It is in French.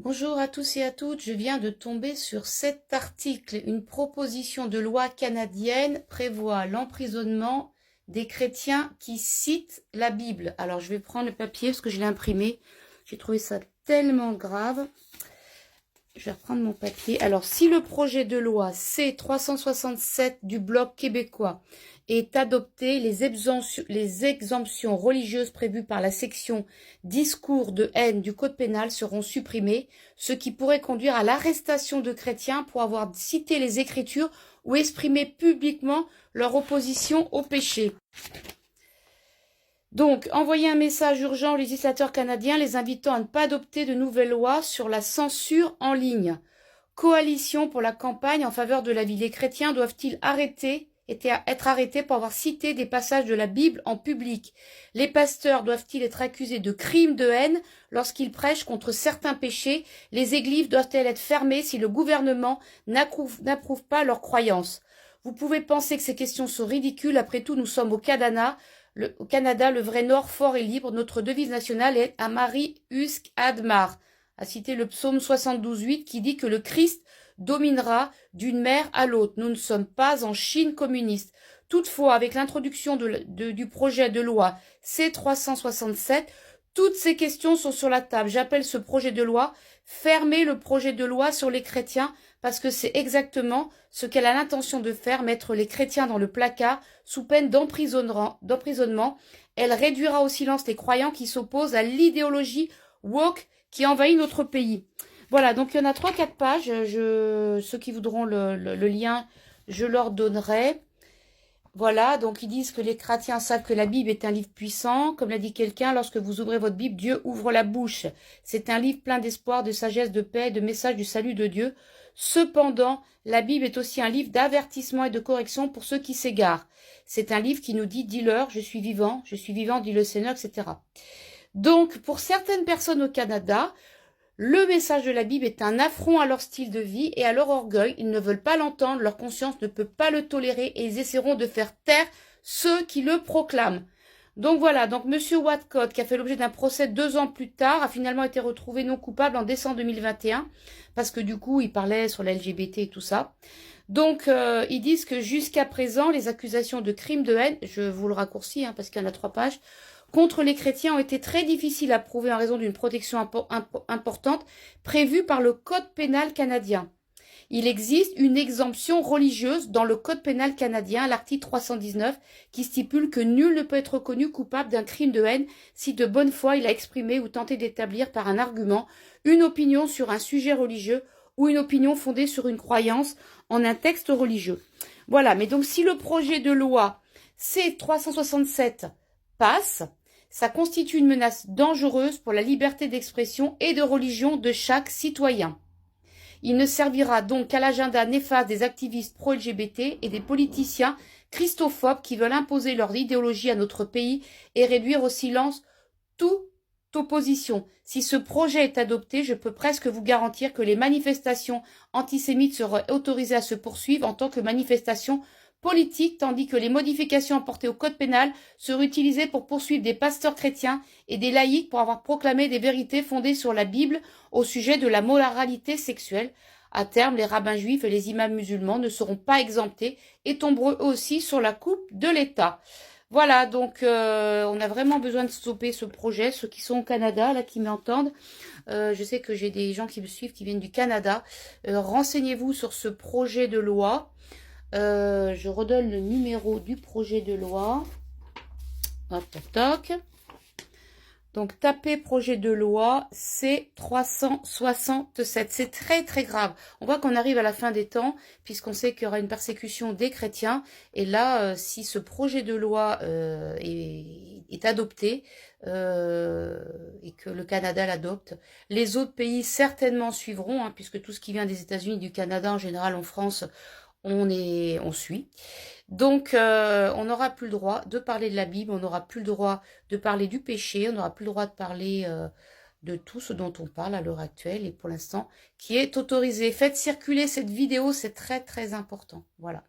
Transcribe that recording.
Bonjour à tous et à toutes, je viens de tomber sur cet article. Une proposition de loi canadienne prévoit l'emprisonnement des chrétiens qui citent la Bible. Alors je vais prendre le papier parce que je l'ai imprimé. J'ai trouvé ça tellement grave. Je vais reprendre mon papier. Alors, si le projet de loi C-367 du Bloc québécois est adopté, les exemptions religieuses prévues par la section discours de haine du Code pénal seront supprimées, ce qui pourrait conduire à l'arrestation de chrétiens pour avoir cité les Écritures ou exprimé publiquement leur opposition au péché. Donc, envoyer un message urgent aux législateurs canadiens les invitant à ne pas adopter de nouvelles lois sur la censure en ligne. Coalition pour la campagne en faveur de la vie. Les chrétiens doivent-ils être arrêtés pour avoir cité des passages de la Bible en public? Les pasteurs doivent-ils être accusés de crimes de haine lorsqu'ils prêchent contre certains péchés? Les églises doivent-elles être fermées si le gouvernement n'approuve pas leurs croyances? Vous pouvez penser que ces questions sont ridicules. Après tout, nous sommes au Canada. Au Canada, le vrai Nord fort et libre. Notre devise nationale est Amari Usk Admar, a cité le psaume 72:8 qui dit que le Christ dominera d'une mer à l'autre. Nous ne sommes pas en Chine communiste. Toutefois, avec l'introduction du projet de loi C-367, toutes ces questions sont sur la table. J'appelle ce projet de loi « Fermer le projet de loi sur les chrétiens » parce que c'est exactement ce qu'elle a l'intention de faire, mettre les chrétiens dans le placard sous peine d'emprisonnement. Elle réduira au silence les croyants qui s'opposent à l'idéologie woke qui envahit notre pays. Voilà, donc il y en a 3-4 pages. Ceux qui voudront le lien, je leur donnerai. Voilà, donc ils disent que les chrétiens savent que la Bible est un livre puissant. Comme l'a dit quelqu'un, lorsque vous ouvrez votre Bible, Dieu ouvre la bouche. C'est un livre plein d'espoir, de sagesse, de paix, de message du salut de Dieu. Cependant, la Bible est aussi un livre d'avertissement et de correction pour ceux qui s'égarent. C'est un livre qui nous dit « Dis-leur, je suis vivant, dit le Seigneur, etc. » Donc, pour certaines personnes au Canada, le message de la Bible est un affront à leur style de vie et à leur orgueil. Ils ne veulent pas l'entendre, leur conscience ne peut pas le tolérer et ils essaieront de faire taire ceux qui le proclament. Donc voilà, donc Monsieur Watcott, qui a fait l'objet d'un procès 2 ans plus tard, a finalement été retrouvé non coupable en décembre 2021, parce que du coup, il parlait sur la LGBT et tout ça. Donc, ils disent que jusqu'à présent, les accusations de crimes de haine, je vous le raccourcis, parce qu'il y en a 3 pages, contre les chrétiens ont été très difficiles à prouver en raison d'une protection importante prévue par le Code pénal canadien. Il existe une exemption religieuse dans le Code pénal canadien, l'article 319, qui stipule que nul ne peut être reconnu coupable d'un crime de haine si de bonne foi il a exprimé ou tenté d'établir par un argument une opinion sur un sujet religieux ou une opinion fondée sur une croyance en un texte religieux. Voilà, mais donc si le projet de loi C-367 passe, ça constitue une menace dangereuse pour la liberté d'expression et de religion de chaque citoyen. Il ne servira donc qu'à l'agenda néfaste des activistes pro-LGBT et des politiciens christophobes qui veulent imposer leur idéologie à notre pays et réduire au silence toute opposition. Si ce projet est adopté, je peux presque vous garantir que les manifestations antisémites seraient autorisées à se poursuivre en tant que manifestations politique, tandis que les modifications apportées au code pénal seraient utilisées pour poursuivre des pasteurs chrétiens et des laïcs pour avoir proclamé des vérités fondées sur la Bible au sujet de la moralité sexuelle. À terme, les rabbins juifs et les imams musulmans ne seront pas exemptés et tomberont eux aussi sur la coupe de l'État. Voilà, donc on a vraiment besoin de stopper ce projet. Ceux qui sont au Canada, là, qui m'entendent, je sais que j'ai des gens qui me suivent, qui viennent du Canada. Renseignez-vous sur ce projet de loi. Je redonne le numéro du projet de loi. Hop, toc, toc. Donc, tapez projet de loi C-367. C'est très, très grave. On voit qu'on arrive à la fin des temps, puisqu'on sait qu'il y aura une persécution des chrétiens. Et là, si ce projet de loi est adopté, et que le Canada l'adopte, les autres pays certainement suivront, puisque tout ce qui vient des États-Unis, du Canada, en général en France, on suit. Donc, on n'aura plus le droit de parler de la Bible, on n'aura plus le droit de parler du péché, on n'aura plus le droit de parler de tout ce dont on parle à l'heure actuelle et pour l'instant qui est autorisé. Faites circuler cette vidéo, c'est très très important. Voilà.